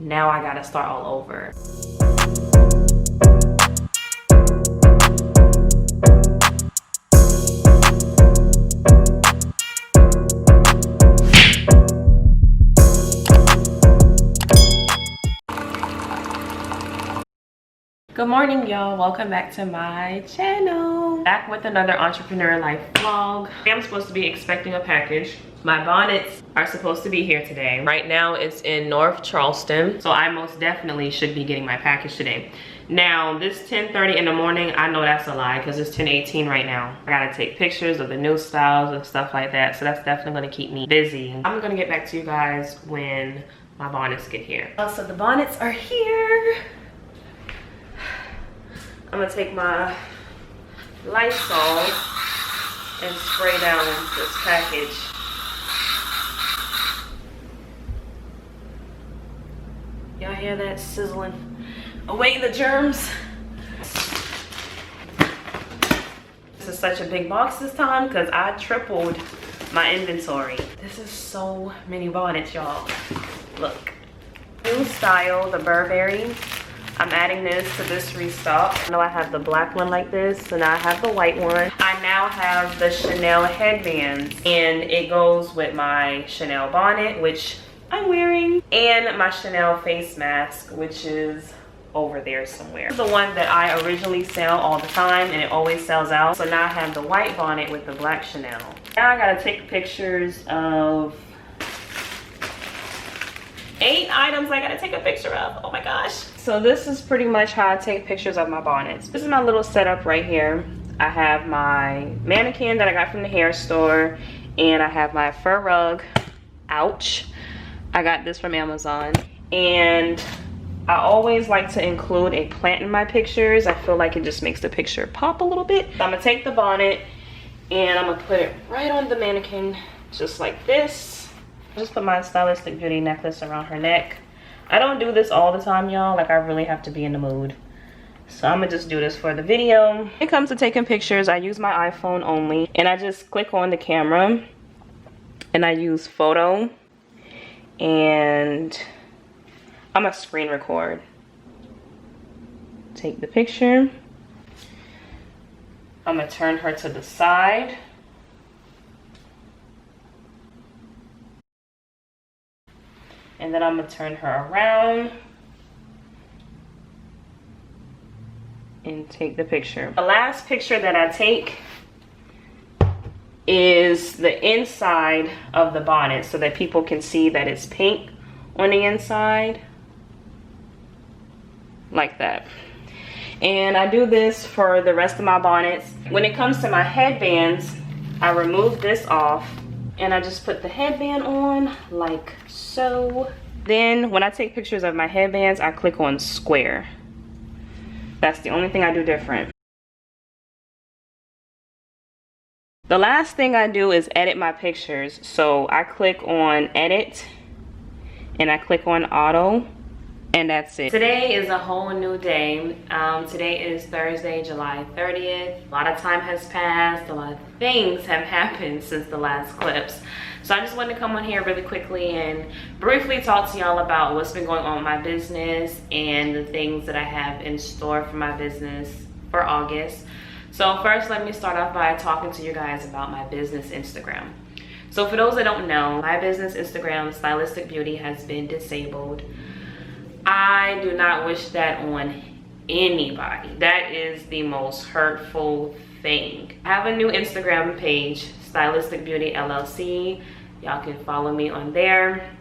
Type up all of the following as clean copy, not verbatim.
Now I gotta start all over. Good morning, y'all. Welcome back to my channel. Back with another entrepreneur life vlog. I'm supposed to be expecting a package. My bonnets are supposed to be here today. Right now it's in North Charleston, so I most definitely should be getting my package today. Now this 10:30 in the morning, I know that's a lie because it's 10:18 right now. I gotta take pictures of the new styles and stuff like that, so that's definitely gonna keep me busy. I'm gonna get back to you guys when my bonnets get here. So the bonnets are here. I'm gonna take my Lysol and spray down this package. Y'all hear that sizzling? Away the germs. This is such a big box this time because I tripled my inventory. This is so many bonnets, y'all. Look. New style, the Burberry. I'm adding this to this restock. I know I have the black one like this, so now I have the white one. I now have the Chanel headbands, and it goes with my Chanel bonnet, which I'm wearing, and my Chanel face mask, which is over there somewhere. This is the one that I originally sell all the time, and it always sells out. So now I have the white bonnet with the black Chanel. Now I gotta take pictures of 8 items I gotta take a picture of. Oh my gosh. So this is pretty much how I take pictures of my bonnets. This is my little setup right here. I have my mannequin that I got from the hair store, and I have my fur rug. Ouch. I got this from Amazon. And I always like to include a plant in my pictures. I feel like it just makes the picture pop a little bit. So I'm gonna take the bonnet and I'm gonna put it right on the mannequin, just like this. Just put my Stylistic Beauty necklace around her neck. I don't do this all the time, y'all. Like, I really have to be in the mood. So I'm gonna just do this for the video. When it comes to taking pictures, I use my iPhone only. And I just click on the camera. And I use photo. And I'm gonna screen record. Take the picture. I'm gonna turn her to the side. And then I'm gonna turn her around and take the picture. The last picture that I take is the inside of the bonnet so that people can see that it's pink on the inside. Like that. And I do this for the rest of my bonnets. When it comes to my headbands, I remove this off and I just put the headband on like so. Then when I take pictures of my headbands, I click on square. That's the only thing I do different. The last thing I do is edit my pictures. So I click on edit and I click on auto, and that's it. Today is a whole new day. Today is Thursday, July 30th. A lot of time has passed. A lot of things have happened since the last clips. So I just wanted to come on here really quickly and briefly talk to y'all about what's been going on with my business and the things that I have in store for my business for August. So first, let me start off by talking to you guys about my business Instagram. So for those that don't know, my business Instagram, Stylistic Beauty, has been disabled. I do not wish that on anybody. That is the most hurtful thing. I have a new Instagram page, Stylistic Beauty LLC. Y'all can follow me on there.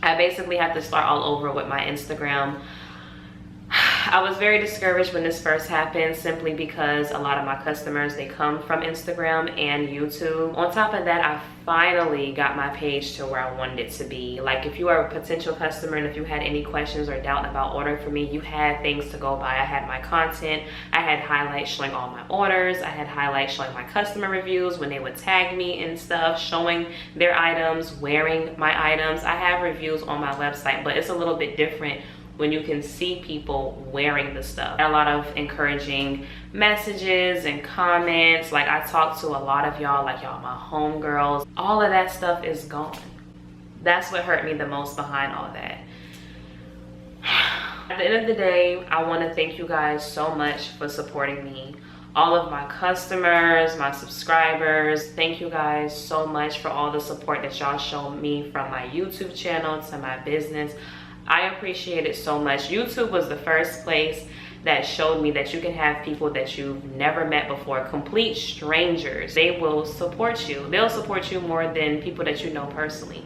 I basically had to start all over with my Instagram. I was very discouraged when this first happened, simply because a lot of my customers, they come from Instagram and YouTube. On top of that, I finally got my page to where I wanted it to be. Like, if you are a potential customer and if you had any questions or doubt about ordering from me, you had things to go by. I had my content, I had highlights showing all my orders, I had highlights showing my customer reviews when they would tag me and stuff, showing their items, wearing my items. I have reviews on my website, but it's a little bit different when you can see people wearing the stuff. A lot of encouraging messages and comments. Like, I talked to a lot of y'all, like y'all my homegirls. All of that stuff is gone. That's what hurt me the most behind all that. At the end of the day, I want to thank you guys so much for supporting me. All of my customers, my subscribers, thank you guys so much for all the support that y'all show me from my YouTube channel to my business. I appreciate it so much. YouTube was the first place that showed me that you can have people that you've never met before, complete strangers. They will support you. They'll support you more than people that you know personally.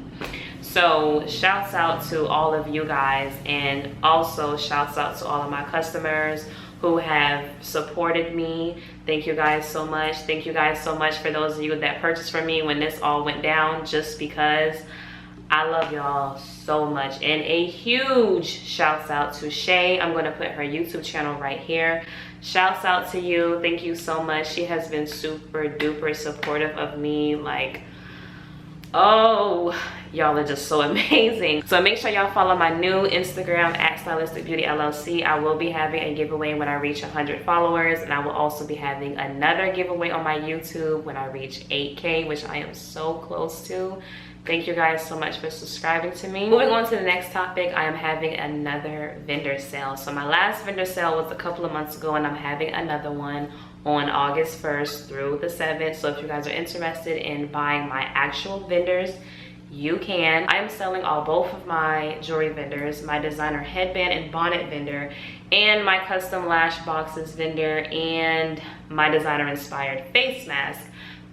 So shouts out to all of you guys, and also shouts out to all of my customers who have supported me. Thank you guys so much. Thank you guys so much for those of you that purchased from me when this all went down, just because I love y'all so much. And a huge shouts out to Shay. I'm gonna put her YouTube channel right here. Shouts out to you. Thank you so much. She has been super duper supportive of me. Like, oh, y'all are just so amazing. So make sure y'all follow my new Instagram at Stylistic Beauty LLC. I will be having a giveaway when I reach 100 followers, and I will also be having another giveaway on my YouTube when I reach 8K, which I am so close to. Thank you guys so much for subscribing to me. Moving on to the next topic, I am having another vendor sale. So my last vendor sale was a couple of months ago, and I'm having another one on August 1st through the 7th. So if you guys are interested in buying my actual vendors, you can. I am selling both of my jewelry vendors, my designer headband and bonnet vendor, and my custom lash boxes vendor, and my designer inspired face mask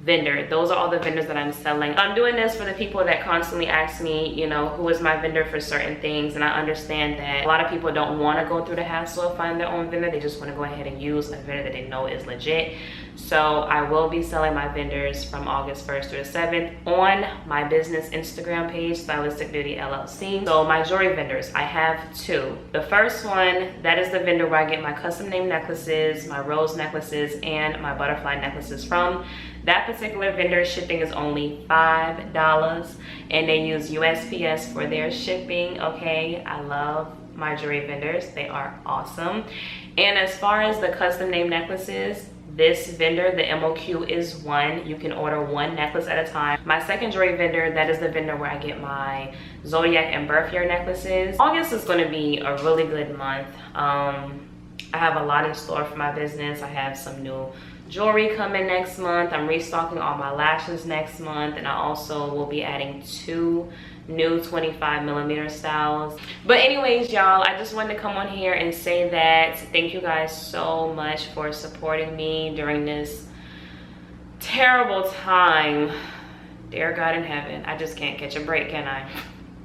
vendor. Those are all the vendors that I'm selling. I'm doing this for the people that constantly ask me, you know, who is my vendor for certain things, and I understand that a lot of people don't want to go through the hassle of finding their own vendor. They just want to go ahead and use a vendor that they know is legit. So I will be selling my vendors from August 1st through the 7th on my business Instagram page, Stylistic Beauty LLC. So my jewelry vendors, I have two. The first one, that is the vendor where I get my custom name necklaces, my rose necklaces, and my butterfly necklaces from. That particular vendor shipping is only $5, and they use USPS for their shipping. Okay, I love my jewelry vendors. They are awesome. And as far as the custom name necklaces, this vendor, the MOQ is one. You can order one necklace at a time. My second jewelry vendor, that is the vendor where I get my zodiac and birth year necklaces. August is going to be a really good month. I have a lot in store for my business. I have some new jewelry coming next month. I'm restocking all my lashes next month, and I also will be adding 2 new 25mm styles. But anyways, y'all, I just wanted to come on here and say that thank you guys so much for supporting me during this terrible time. Dear God in heaven, I just can't catch a break, can I?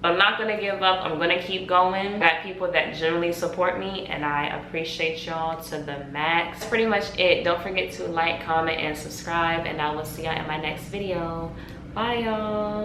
I'm not gonna give up. I'm gonna keep going. I got people that generally support me, and I appreciate y'all to the max. That's pretty much it. Don't forget to like, comment, and subscribe, and I will see y'all in my next video. Bye, y'all.